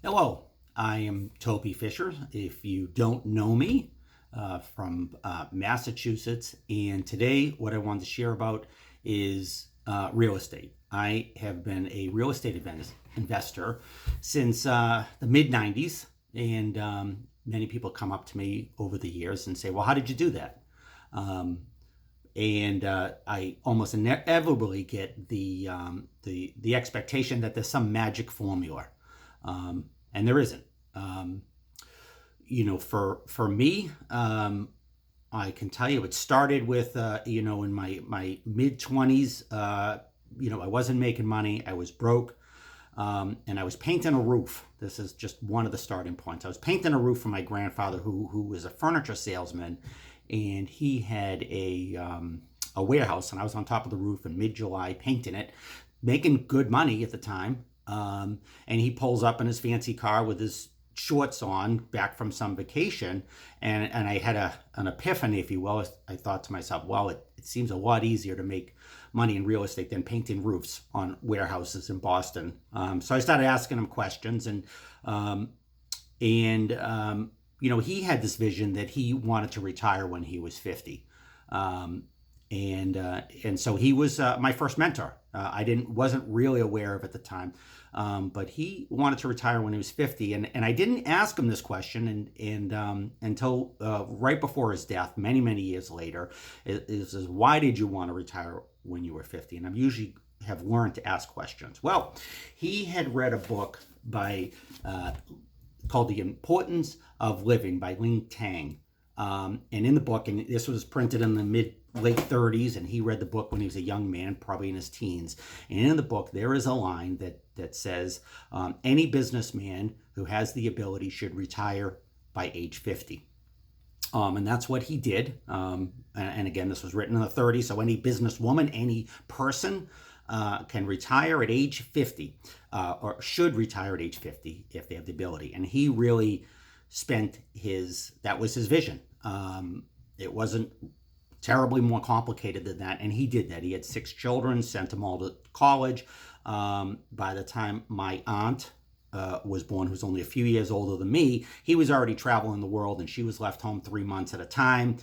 Hello, I am Toby Fisher. If you don't know me, from Massachusetts, and today what I wanted to share about is real estate. I have been a real estate investor since the mid 90s, and many people come up to me over the years and say, well, how did you do that? Um, and I almost inevitably get the expectation that there's some magic formula, and there isn't. Um, for me, I can tell you it started with in my mid 20s. I wasn't making money. I was broke. And I was painting a roof. This is just one of the starting points. I was painting a roof for my grandfather, who was a furniture salesman, and he had a warehouse, and I was on top of the roof in mid-July painting it, making good money at the time. And he pulls up in his fancy car with his shorts on, back from some vacation, and I had an epiphany, if you will. I thought to myself, well, it seems a lot easier to make money in real estate than painting roofs on warehouses in Boston. So I started asking him questions, and he had this vision that he wanted to retire when he was 50. Um, and so he was my first mentor. I wasn't really aware of at the time, but he wanted to retire when he was 50, and I didn't ask him this question, and until right before his death, many years later, is why did you want to retire when you were 50? And I usually have learned to ask questions. Well, he had read a book by called The Importance of Living by Ling Tang. And in the book, and this was printed in the late 30s, and he read the book when he was a young man, probably in his teens. And in the book, there is a line that says, any businessman who has the ability should retire by age 50. And that's what he did. And again, this was written in the 30s, so any businesswoman, any person can retire at age 50, or should retire at age 50 if they have the ability. And he really that was his vision. It wasn't terribly more complicated than that, and he did that. He had 6 children, sent them all to college. By the time my aunt was born, who's only a few years older than me, he was already traveling the world, and she was left home 3 months at a time,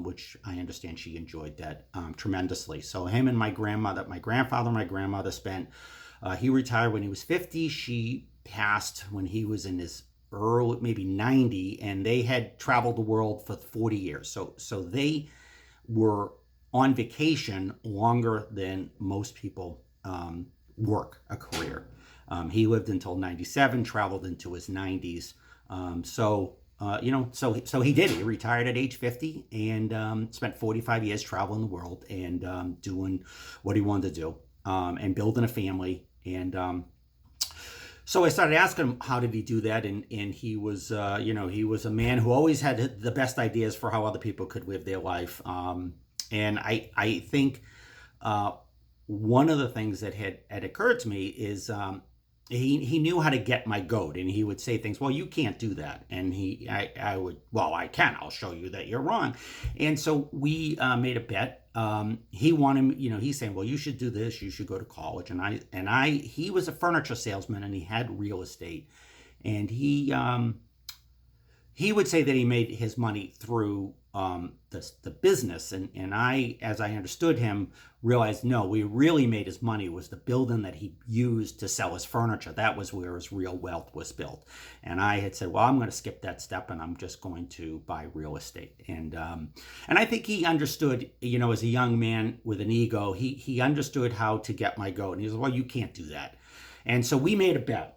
which I understand she enjoyed that tremendously. So him and my grandfather and my grandmother spent, he retired when he was 50. She passed when he was in his early, maybe 90, and they had traveled the world for 40 years. So they were on vacation longer than most people work a career. He lived until 97, traveled into his 90s. So he did. He retired at age 50 and spent 45 years traveling the world and doing what he wanted to do, and building a family. And so I started asking him, how did he do that? And he was, he was a man who always had the best ideas for how other people could live their life. And I think one of the things that had occurred to me is he knew how to get my goat, and he would say things, well, you can't do that. And I would, well, I can. I'll show you that you're wrong. And so we made a bet. He wanted, he's saying, well, you should do this. You should go to college. He was a furniture salesman, and he had real estate. And he would say that he made his money through the business, and I, as I understood him, realized no, we really made his money was the building that he used to sell his furniture. That was where his real wealth was built. And I had said, well, I'm going to skip that step, and I'm just going to buy real estate. And I think he understood, as a young man with an ego, he understood how to get my goat. And he said, well, you can't do that. And so we made a bet.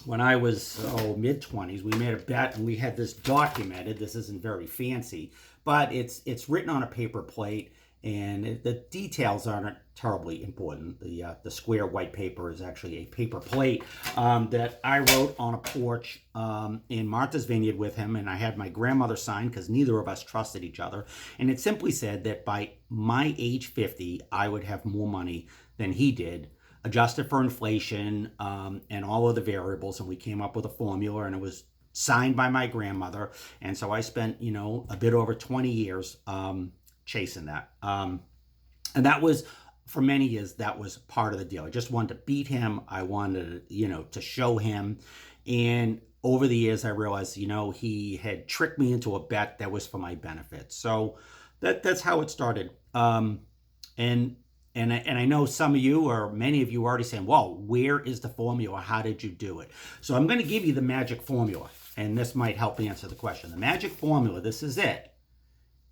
When I was mid-20s, we made a bet, and we had this documented. This isn't very fancy, but it's written on a paper plate, and the details aren't terribly important. The square white paper is actually a paper plate that I wrote on a porch in Martha's Vineyard with him, and I had my grandmother sign because neither of us trusted each other. And it simply said that by my age 50, I would have more money than he did, adjusted for inflation and all of the variables, and we came up with a formula, and it was signed by my grandmother. And so I spent, a bit over 20 years chasing that. And that was, for many years, that was part of the deal. I just wanted to beat him. I wanted, to show him. And over the years, I realized, he had tricked me into a bet that was for my benefit. So that's how it started. And and I know some of you or many of you are already saying, well, where is the formula? How did you do it? So I'm going to give you the magic formula, and this might help answer the question. The magic formula, this is it,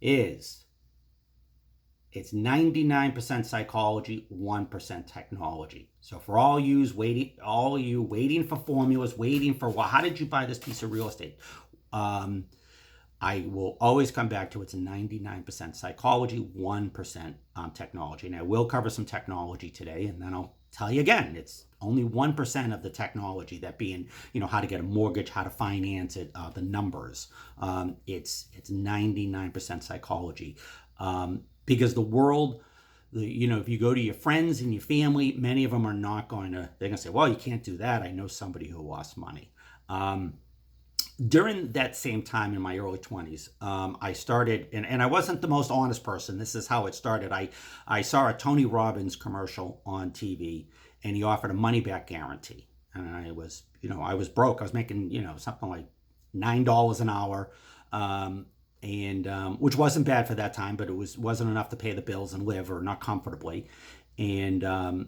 is it's 99% psychology, 1% technology. So for all you waiting for formulas, waiting for, well, how did you buy this piece of real estate? I will always come back to it's 99% psychology, 1% technology. And I will cover some technology today, and then I'll tell you again, it's only 1% of the technology, that being, how to get a mortgage, how to finance it, the numbers. It's 99% psychology. Because the world, if you go to your friends and your family, many of them are not they're going to say, well, you can't do that. I know somebody who lost money. During that same time in my early 20s, I started, and I wasn't the most honest person. This is how it started. I saw a Tony Robbins commercial on TV, and he offered a money back guarantee. And I was broke. I was making, something like $9 an hour. And which wasn't bad for that time, but it wasn't enough to pay the bills and live, or not comfortably. And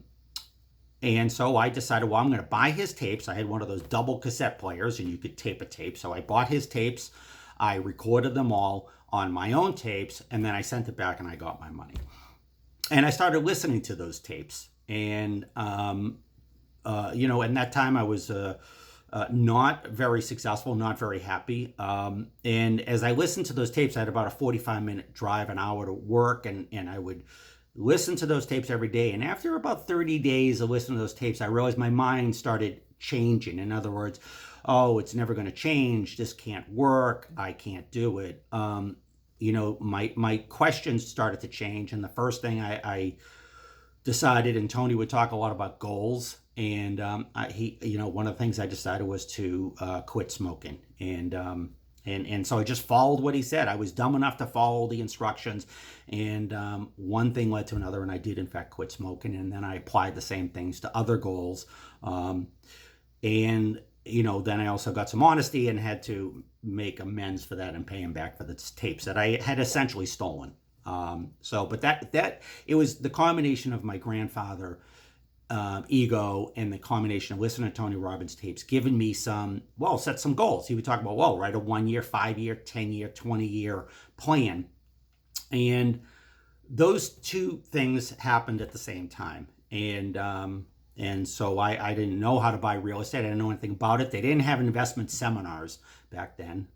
so I decided, well, I'm going to buy his tapes. I had one of those double cassette players, and you could tape a tape. So I bought his tapes. I recorded them all on my own tapes, and then I sent it back, and I got my money. And I started listening to those tapes. And, in that time I was not very successful, not very happy. And as I listened to those tapes, I had about a 45-minute drive, an hour to work, and I would listen to those tapes every day. And after about 30 days of listening to those tapes, I realized my mind started changing. In other words, oh, it's never going to change. This can't work. I can't do it. My questions started to change. And the first thing I decided, and Tony would talk a lot about goals. And one of the things I decided was to quit smoking. And so I just followed what he said. I was dumb enough to follow the instructions, and one thing led to another, and I did in fact quit smoking. And then I applied the same things to other goals, and then I also got some honesty and had to make amends for that and pay him back for the tapes that I had essentially stolen. But that it was the combination of my grandfather. Ego and the combination of listening to Tony Robbins tapes, giving me set some goals. He would talk about, write a 1 year, 5 year, 10 year, 20 year plan. And those two things happened at the same time. And so I didn't know how to buy real estate. I didn't know anything about it. They didn't have investment seminars back then.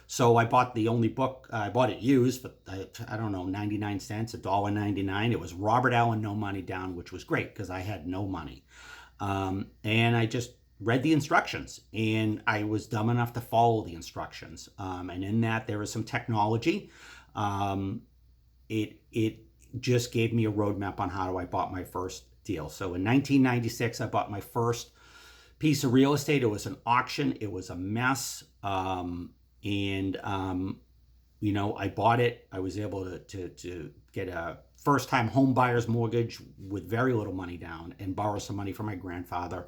So I bought the only book, I bought it used for, I don't know, 99 cents, $1.99. It was Robert Allen, No Money Down, which was great because I had no money. And I just read the instructions, and I was dumb enough to follow the instructions. And in that, there was some technology. It just gave me a roadmap on how I bought my first deal. So in 1996, I bought my first piece of real estate. It was an auction. It was a mess. I bought it. I was able to get a first-time home buyer's mortgage with very little money down and borrow some money from my grandfather.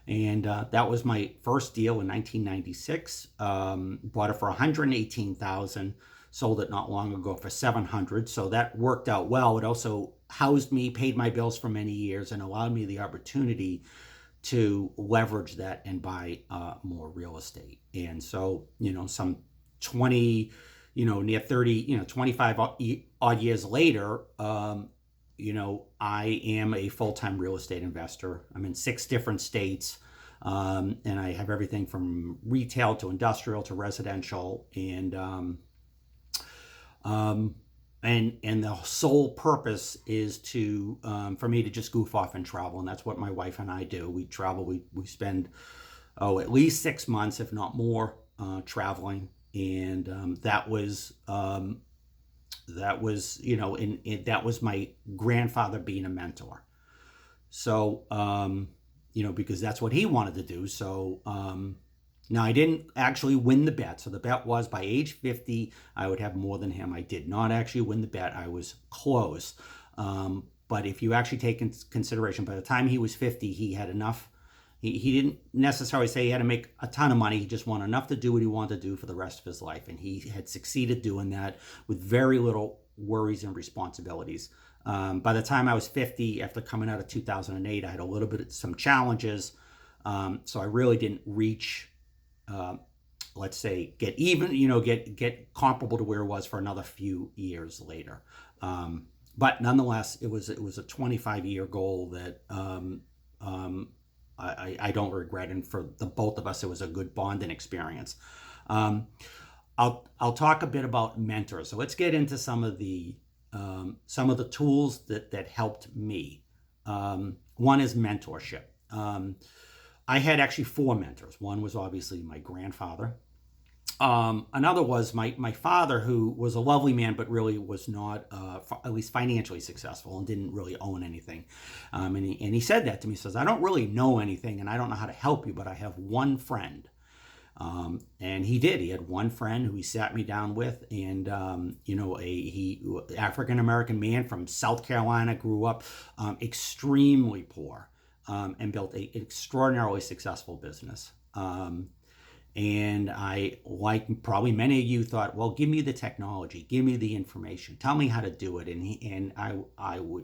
And that was my first deal in 1996. Bought it for $118,000. Sold it not long ago for $700,000. So that worked out well. It also housed me, paid my bills for many years, and allowed me the opportunity to leverage that and buy more real estate. And so, some 20, near 30, 25 odd years later, I am a full-time real estate investor. I'm in 6 different states, and I have everything from retail to industrial to residential, and the sole purpose is to for me to just goof off and travel, and that's what my wife and I do. We travel. We spend at least 6 months, if not more, traveling, and that was that was my grandfather being a mentor. So because that's what he wanted to do. So now, I didn't actually win the bet. So the bet was by age 50, I would have more than him. I did not actually win the bet. I was close. But if you actually take into consideration, by the time he was 50, he had enough He didn't necessarily say he had to make a ton of money. He just wanted enough to do what he wanted to do for the rest of his life. And he had succeeded doing that with very little worries and responsibilities. By the time I was 50, after coming out of 2008, I had a little bit of some challenges. So I really didn't reach, let's say, get even, get comparable to where it was for another few years later. But nonetheless, it was a 25-year goal that I don't regret, and for the both of us, it was a good bonding experience. I'll talk a bit about mentors. So let's get into some of the tools that helped me. One is mentorship. I had actually four mentors. One was obviously my grandfather. Another was my father, who was a lovely man, but really was not, at least financially successful, and didn't really own anything. And he said that to me. He says, I don't really know anything, and I don't know how to help you, but I have one friend. And he did. He had one friend who he sat me down with, and he African-American man from South Carolina, grew up extremely poor, and built an extraordinarily successful business. And I, like probably many of you, thought, well, give me the technology, give me the information, tell me how to do it. And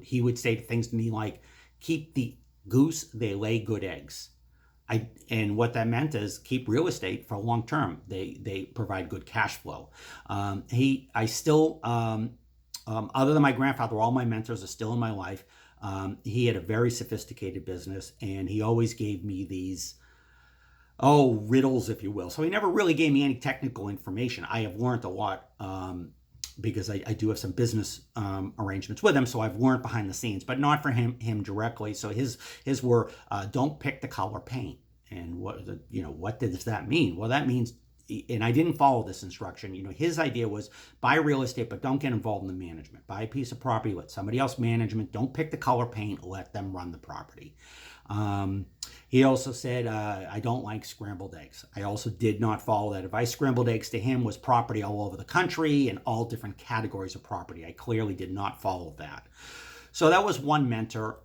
he would say things to me like, keep the goose, they lay good eggs. And what that meant is keep real estate for long term. They provide good cash flow. Other than my grandfather, all my mentors are still in my life. He had a very sophisticated business, and he always gave me these, riddles, if you will. So he never really gave me any technical information. I have learned a lot because I do have some business arrangements with him, so I've learned behind the scenes, but not for him directly. So his were, don't pick the color paint. And what does that mean? Well, that means, and I didn't follow this instruction. His idea was buy real estate, but don't get involved in the management. Buy a piece of property, let somebody else management. Don't pick the color paint. Let them run the property. He also said, I don't like scrambled eggs. I also did not follow that advice. Scrambled eggs to him was property all over the country and all different categories of property. I clearly did not follow that. So that was one mentor.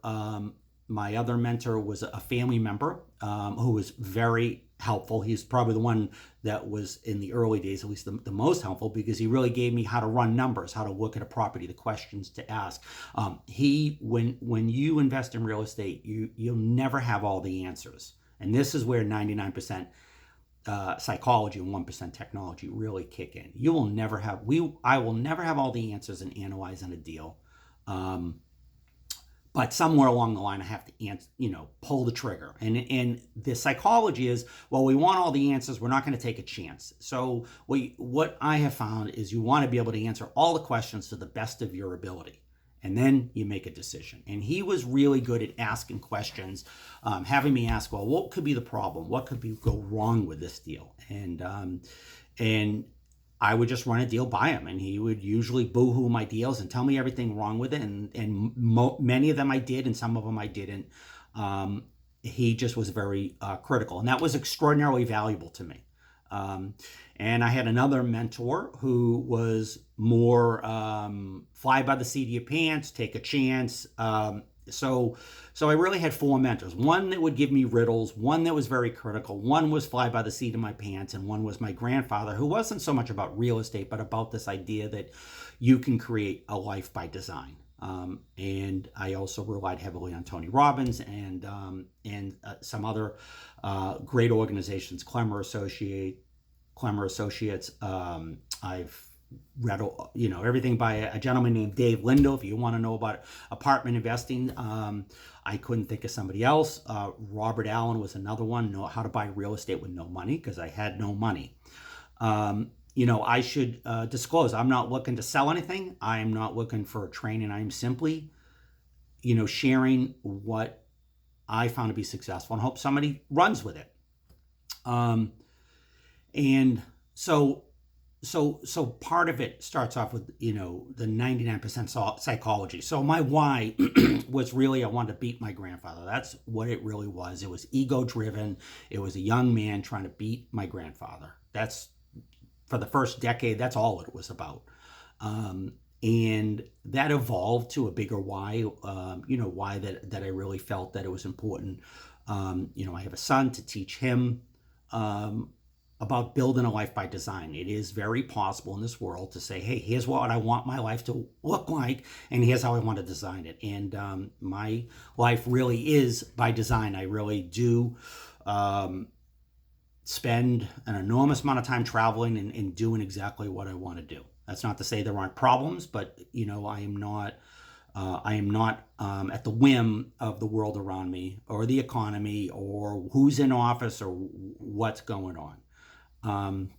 My other mentor was a family member who was very helpful. He's probably the one that was, in the early days, at least the most helpful, because he really gave me how to run numbers, how to look at a property, the questions to ask. When you invest in real estate, you'll never have all the answers. And this is where 99% psychology and 1% technology really kick in. I will never have all the answers in analyzing a deal. But somewhere along the line, I have to, pull the trigger. And the psychology is, well, we want all the answers. We're not going to take a chance. So what I have found is you want to be able to answer all the questions to the best of your ability. And then you make a decision. And he was really good at asking questions, having me ask, well, what could be the problem? What could go wrong with this deal? And I would just run a deal by him, and he would usually boo-hoo my deals and tell me everything wrong with it. And many of them I did, and some of them I didn't. He just was very critical, and that was extraordinarily valuable to me. And I had another mentor who was more fly by the seat of your pants, take a chance. So I really had four mentors. One that would give me riddles, one that was very critical, one was fly by the seat of my pants, and one was my grandfather, who wasn't so much about real estate, but about this idea that you can create a life by design. And I also relied heavily on Tony Robbins and some other great organizations, Clemmer Associates. I've read everything by a gentleman named Dave Lindo. If you want to know about apartment investing, I couldn't think of somebody else. Robert Allen was another one. Know how to buy real estate with no money, because I had no money. I should disclose, I'm not looking to sell anything. I am not looking for training. I'm simply, sharing what I found to be successful and hope somebody runs with it. And so part of it starts off with, the 99% psychology. So my why was really, I wanted to beat my grandfather. That's what it really was. It was ego driven. It was a young man trying to beat my grandfather. That's, for the first decade, that's all it was about. And that evolved to a bigger why, why that I really felt that it was important I have a son to teach him um, about building a life by design. It is very possible in this world to say, hey, here's what I want my life to look like, and here's how I want to design it. And my life really is by design. I really do spend an enormous amount of time traveling and doing exactly what I want to do. That's not to say there aren't problems, but I am not. At the whim of the world around me, or the economy, or who's in office, or what's going on.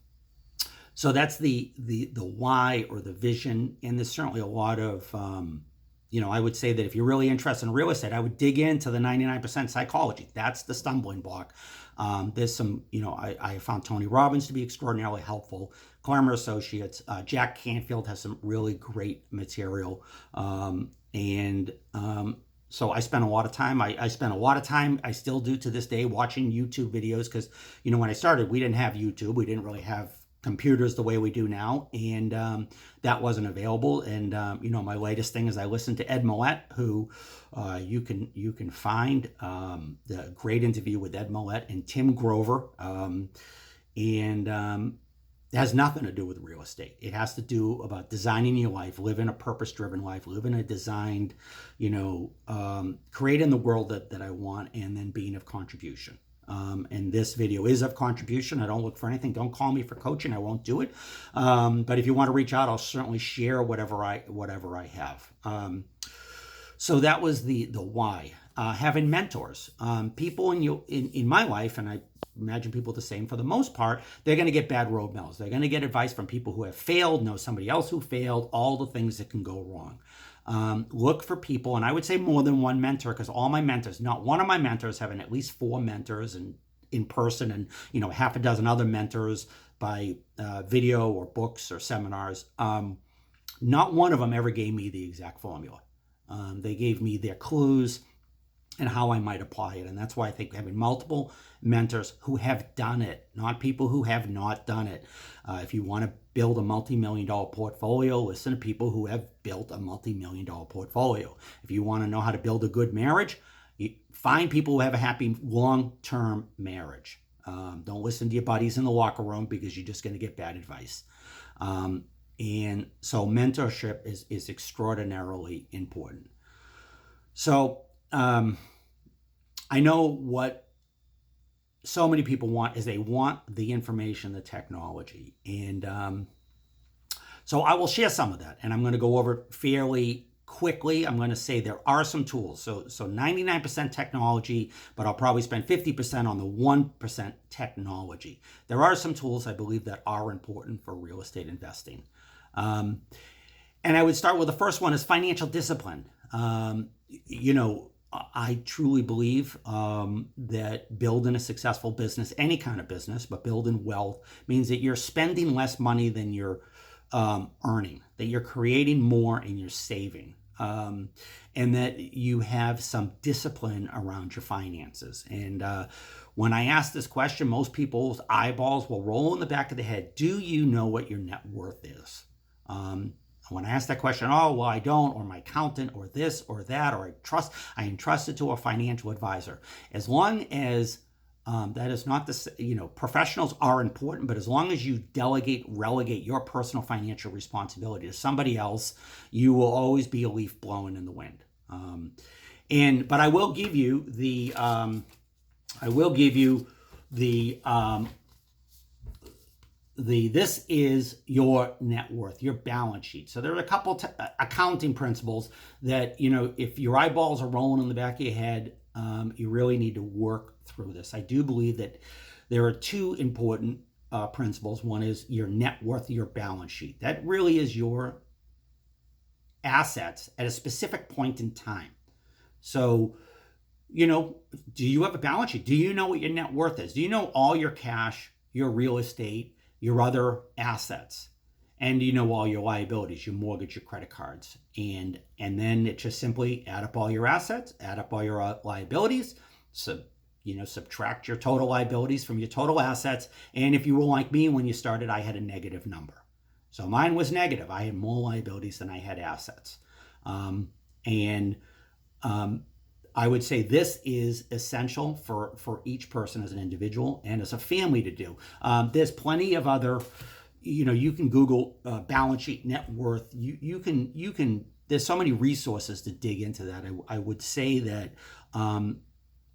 So that's the why, or the vision, and there's certainly a lot of I would say that if you're really interested in real estate, I would dig into the 99% psychology. That's the stumbling block. There's some, I found Tony Robbins to be extraordinarily helpful. Clamor Associates, Jack Canfield has some really great material. So I spent a lot of time. I spent a lot of time, I still do to this day, watching YouTube videos because, when I started, we didn't have YouTube. We didn't really have computers the way we do now, and that wasn't available. And my latest thing is I listen to Ed Mylett, who you can find the great interview with Ed Mylett and Tim Grover, it has nothing to do with real estate. It has to do about designing your life, living a purpose-driven life, living a designed, creating the world that I want, and then being of contribution. And this video is of contribution. I don't look for anything. Don't call me for coaching. I won't do it. But if you want to reach out, I'll certainly share whatever I have. So that was the why. Having mentors, people in my life, and I imagine people the same for the most part, they're going to get bad role models. They're going to get advice from people who have failed, know somebody else who failed, all the things that can go wrong. Look for people, and I would say more than one mentor, because all my mentors, not one of my mentors, having at least 4 mentors and in person, and half a dozen other mentors by video or books or seminars. Not one of them ever gave me the exact formula. They gave me their clues and how I might apply it. And that's why I think having multiple mentors who have done it, not people who have not done it. If you want to build a multi-million-dollar portfolio, listen to people who have built a multi-million-dollar portfolio. If you want to know how to build a good marriage, find people who have a happy long-term marriage. Don't listen to your buddies in the locker room, because you're just going to get bad advice. And so mentorship is extraordinarily important. So I know what so many people want is they want the information, the technology. And so I will share some of that, and I'm going to go over it fairly quickly. I'm going to say there are some tools. So 99% technology, but I'll probably spend 50% on the 1% technology. There are some tools I believe that are important for real estate investing. And I would start with the first one is financial discipline. I truly believe that building a successful business, any kind of business, but building wealth, means that you're spending less money than you're earning, that you're creating more and you're saving, and that you have some discipline around your finances. And when I ask this question, most people's eyeballs will roll in the back of the head. Do you know what your net worth is? When I ask that question, oh, well, I don't, or my accountant, or this, or that, or I entrust it to a financial advisor. As long as that is not professionals are important, but as long as you relegate your personal financial responsibility to somebody else, you will always be a leaf blowing in the wind. But I will give you this is your net worth, your balance sheet. So there are a couple accounting principles that, if your eyeballs are rolling in the back of your head, you really need to work through this. I do believe that there are 2 important principles. One is your net worth, your balance sheet. That really is your assets at a specific point in time. So, do you have a balance sheet? Do you know what your net worth is? Do you know all your cash, your real estate, your other assets, and you know all your liabilities, your mortgage, your credit cards, and then it just simply add up all your assets, add up all your liabilities, subtract your total liabilities from your total assets. And if you were like me when you started, I had a negative number, so mine was negative. I had more liabilities than I had assets, I would say this is essential for each person as an individual and as a family to do. There's plenty of other, you can Google balance sheet, net worth. You can. There's so many resources to dig into that. I would say that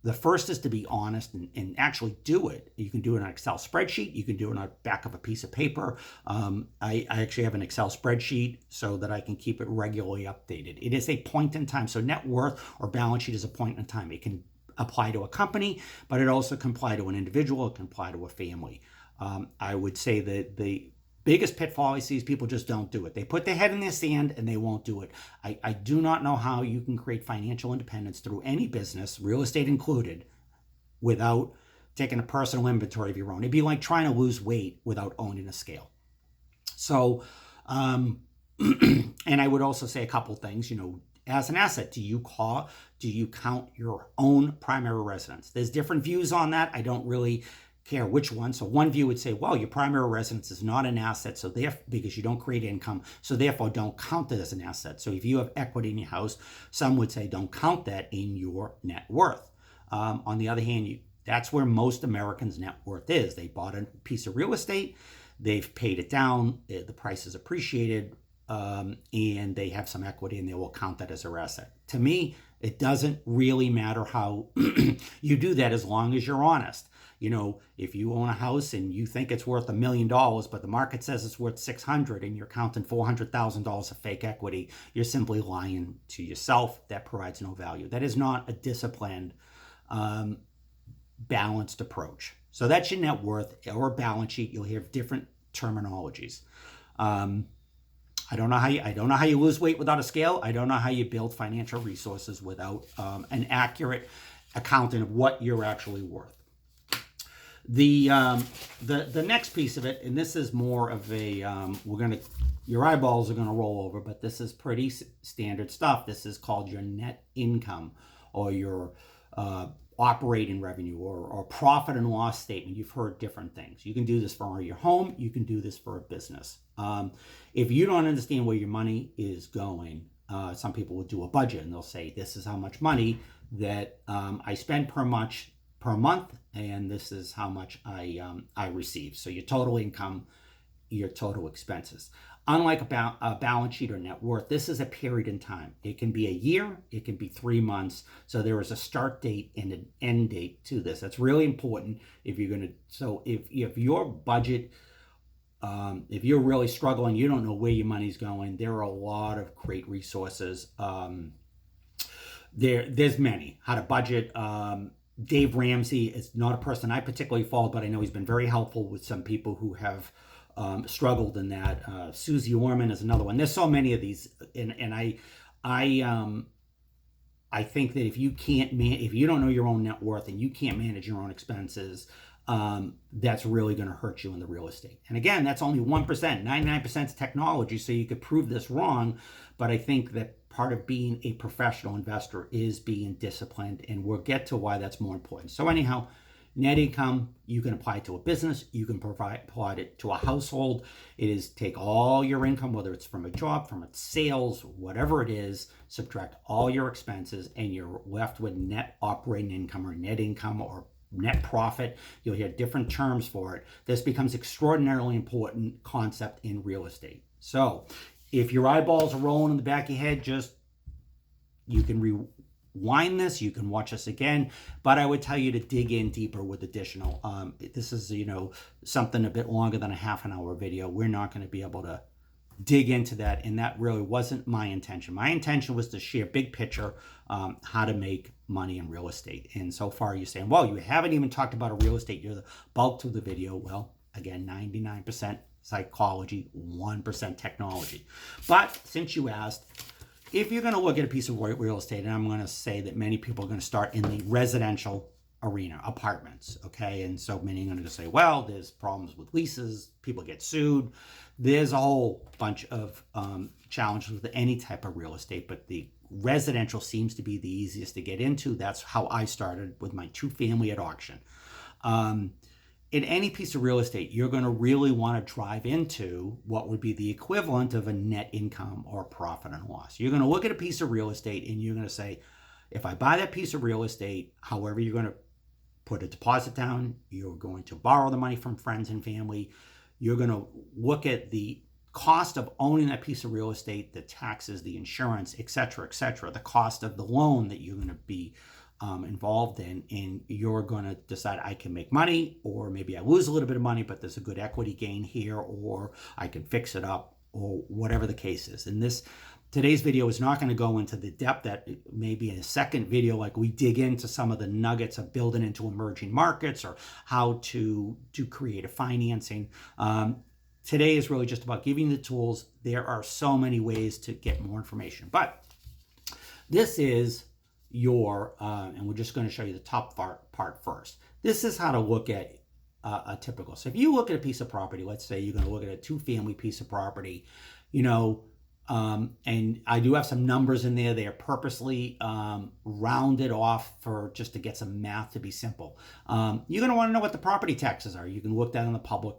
the first is to be honest and actually do it. You can do it on an Excel spreadsheet. You can do it on the back of a piece of paper. I actually have an Excel spreadsheet so that I can keep it regularly updated. It is a point in time. So net worth or balance sheet is a point in time. It can apply to a company, but it also can apply to an individual. It can apply to a family. I would say that the biggest pitfall I see is people just don't do it. They put their head in the sand and they won't do it. I do not know how you can create financial independence through any business, real estate included, without taking a personal inventory of your own. It'd be like trying to lose weight without owning a scale. So, and I would also say a couple things, as an asset, do you count your own primary residence? There's different views on that. I don't really care which one. So one view would say, well, your primary residence is not an asset, so therefore, because you don't create income, so therefore don't count it as an asset. So if you have equity in your house, some would say don't count that in your net worth. On the other hand, that's where most Americans' net worth is. They bought a piece of real estate, they've paid it down, the price is appreciated, and they have some equity and they will count that as their asset. To me, it doesn't really matter how you do that as long as you're honest. If you own a house and you think it's worth $1 million, but the market says it's worth 600 and you're counting $400,000 of fake equity, you're simply lying to yourself. That provides no value. That is not a disciplined, balanced approach. So that's your net worth or balance sheet. You'll hear different terminologies. I don't know how you lose weight without a scale. I don't know how you build financial resources without an accurate accounting of what you're actually worth. The next piece of it, and this is more of a your eyeballs are gonna roll over, but this is pretty standard stuff. This is called your net income or your operating revenue or profit and loss statement. You've heard different things. You can do this for your home. You can do this for a business. If you don't understand where your money is going, some people will do a budget and they'll say, this is how much money that I spend per month, and this is how much I receive. So your total income, your total expenses. Unlike a balance sheet or net worth, this is a period in time. It can be a year, it can be 3 months. So there is a start date and an end date to this. That's really important if you're going to. So if your budget, if you're really struggling, you don't know where your money's going, there are a lot of great resources. There's many. How to budget. Dave Ramsey is not a person I particularly follow, but I know he's been very helpful with some people who have struggled in that. Susie Orman is another one. There's so many of these, and I think that if you don't know your own net worth and you can't manage your own expenses, that's really going to hurt you in the real estate. And again, that's only 1%. 99% is technology, so you could prove this wrong. But I think that part of being a professional investor is being disciplined, and we'll get to why that's more important. So anyhow, net income, you can apply it to a business, you can apply it to a household. It is take all your income, whether it's from a job, from its sales, whatever it is, subtract all your expenses, and you're left with net operating income or net income or net profit. You'll hear different terms for it. This becomes extraordinarily important concept in real estate. So if your eyeballs are rolling in the back of your head, you can rewind this, you can watch this again, but I would tell you to dig in deeper with additional. This is, something a bit longer than a half an hour video. We're not going to be able to dig into that, and that really wasn't my intention. My intention was to share big picture, how to make money in real estate. And so far you're saying, well, you haven't even talked about a real estate. You're the bulk to the video. Well, again, 99% psychology, 1% technology. But since you asked, if you're going to look at a piece of real estate, and I'm going to say that many people are going to start in the residential arena, apartments, okay? And so many are going to say, well, there's problems with leases, people get sued. There's a whole bunch of challenges with any type of real estate, but the residential seems to be the easiest to get into. That's how I started with my 2-family at auction. In any piece of real estate, you're going to really want to drive into what would be the equivalent of a net income or profit and loss. You're going to look at a piece of real estate and you're going to say, if I buy that piece of real estate, however you're going to put a deposit down, you're going to borrow the money from friends and family, you're going to look at the cost of owning that piece of real estate, the taxes, the insurance, et cetera, the cost of the loan that you're going to be involved in, and you're going to decide I can make money, or maybe I lose a little bit of money, but there's a good equity gain here, or I can fix it up, or whatever the case is. And today's video is not going to go into the depth that maybe in a second video, like we dig into some of the nuggets of building into emerging markets or how to do creative financing. Today is really just about giving you the tools. There are so many ways to get more information, but this is and we're just going to show you the top part first. This is how to look at a typical. So if you look at a piece of property, let's say you're going to look at a 2-family piece of property, and I do have some numbers in there. They are purposely rounded off just to get some math to be simple. You're going to want to know what the property taxes are. You can look that on the public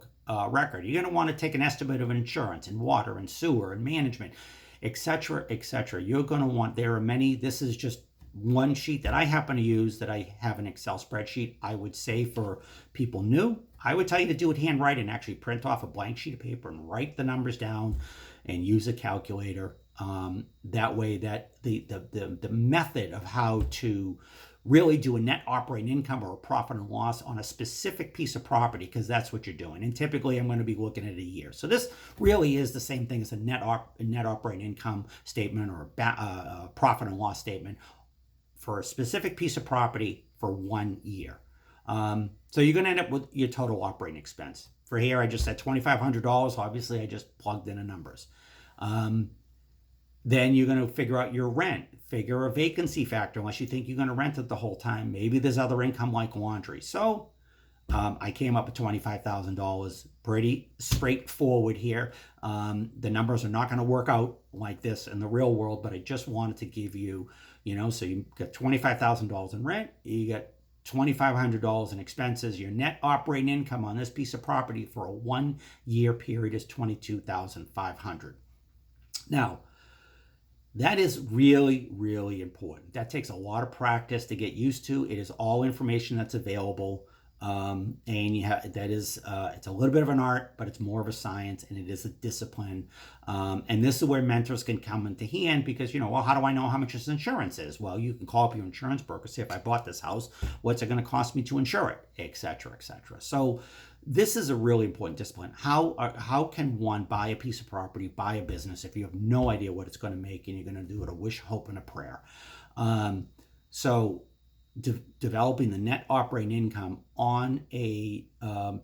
record. You're going to want to take an estimate of insurance and water and sewer and management, etc., etc. You're going to want, there are many, this is just one sheet that I happen to use that I have an Excel spreadsheet. I would say for people new, I would tell you to do it handwriting, actually print off a blank sheet of paper and write the numbers down and use a calculator. That way that the method of how to really do a net operating income or a profit and loss on a specific piece of property, because that's what you're doing. And typically I'm going to be looking at a year. So this really is the same thing as a net operating income statement or a profit and loss statement for a specific piece of property for 1 year. So you're going to end up with your total operating expense. For here, I just said $2,500. Obviously, I just plugged in the numbers. Then you're going to figure out your rent, figure a vacancy factor, unless you think you're going to rent it the whole time. Maybe there's other income like laundry. So I came up with $25,000. Pretty straightforward here. The numbers are not going to work out like this in the real world, but I just wanted to give you, so you got $25,000 in rent, you got $2,500 in expenses. Your net operating income on this piece of property for a 1-year period is $22,500. Now, that is really, really important. That takes a lot of practice to get used to. It is all information that's available. And it's a little bit of an art, but it's more of a science, and it is a discipline. And this is where mentors can come into hand, because, well, how do I know how much this insurance is? Well, you can call up your insurance broker, say, if I bought this house, what's it going to cost me to insure it, et cetera, et cetera. So this is a really important discipline. How can one buy a piece of property, buy a business, if you have no idea what it's going to make, and you're going to do it a wish, hope, and a prayer? Developing the net operating income on a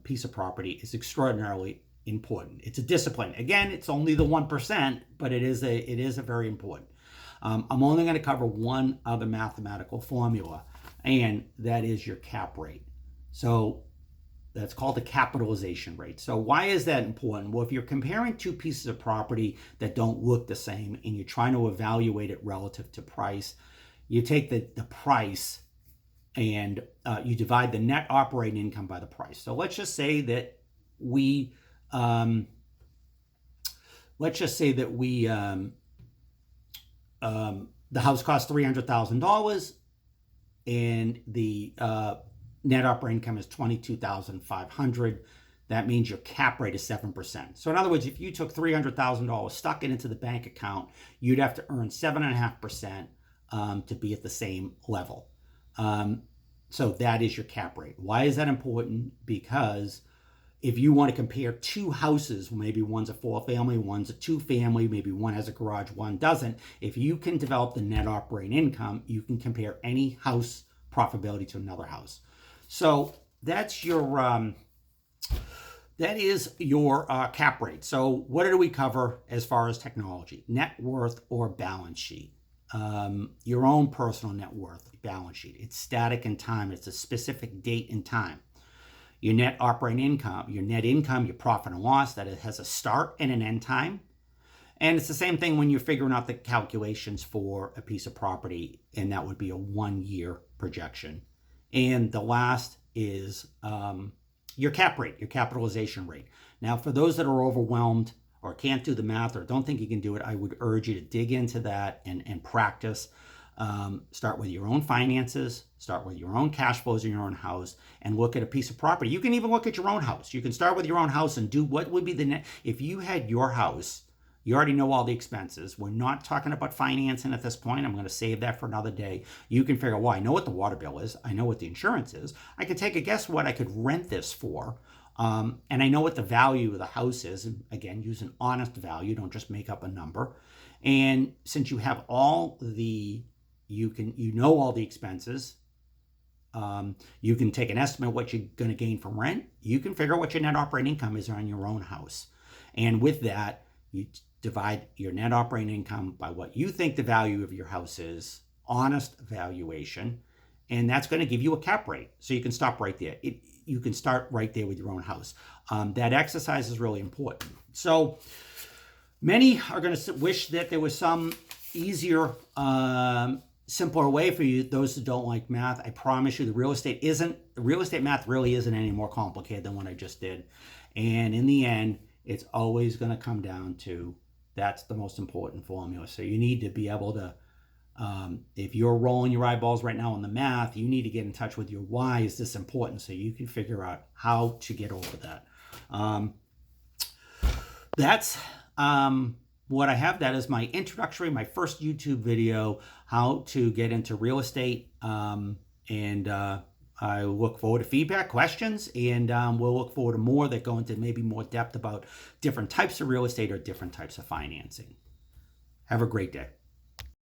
piece of property is extraordinarily important. It's a discipline. Again, it's only the 1%, but it is a very important. I'm only going to cover one other mathematical formula, and that is your cap rate. So that's called the capitalization rate. So why is that important? Well, if you're comparing two pieces of property that don't look the same and you're trying to evaluate it relative to price, you take the price and you divide the net operating income by the price. So let's just say that the house costs $300,000 and the net operating income is $22,500. That means your cap rate is 7%. So in other words, if you took $300,000, stuck it into the bank account, you'd have to earn 7.5% to be at the same level. So that is your cap rate. Why is that important? Because if you want to compare two houses, maybe one's a 4-family, one's a 2-family, maybe one has a garage, one doesn't. If you can develop the net operating income, you can compare any house profitability to another house. So that's that is your cap rate. So what do we cover as far as technology? Net worth or balance sheet. Your own personal net worth, balance sheet. It's static in time. It's a specific date and time. Your net operating income, your net income, your profit and loss, that it has a start and an end time. And it's the same thing when you're figuring out the calculations for a piece of property, and that would be a 1-year projection. And the last is your cap rate, your capitalization rate. Now, for those that are overwhelmed or can't do the math or don't think you can do it, I would urge you to dig into that and practice. Start with your own finances, start with your own cash flows in your own house, and look at a piece of property. You can even look at your own house. You can start with your own house and do what would be the net. If you had your house, you already know all the expenses. We're not talking about financing at this point. I'm going to save that for another day. You can figure, well, I know what the water bill is. I know what the insurance is. I can take a guess what I could rent this for. And I know what the value of the house is. And again, use an honest value. Don't just make up a number. And since you have all the, you know all the expenses, you can take an estimate of what you're going to gain from rent. You can figure out what your net operating income is on your own house. And with that, you divide your net operating income by what you think the value of your house is, honest valuation, and that's going to give you a cap rate. So you can stop right there. You can start right there with your own house. That exercise is really important. So many are going to wish that there was some easier, simpler way for you, those who don't like math. I promise you the real estate math really isn't any more complicated than what I just did. And in the end, it's always going to come down to, that's the most important formula. So you need to be able to, if you're rolling your eyeballs right now on the math, you need to get in touch with your why is this important so you can figure out how to get over that. That's what I have. That is my introductory, my first YouTube video, how to get into real estate. I look forward to feedback, questions, and we'll look forward to more that go into maybe more depth about different types of real estate or different types of financing. Have a great day.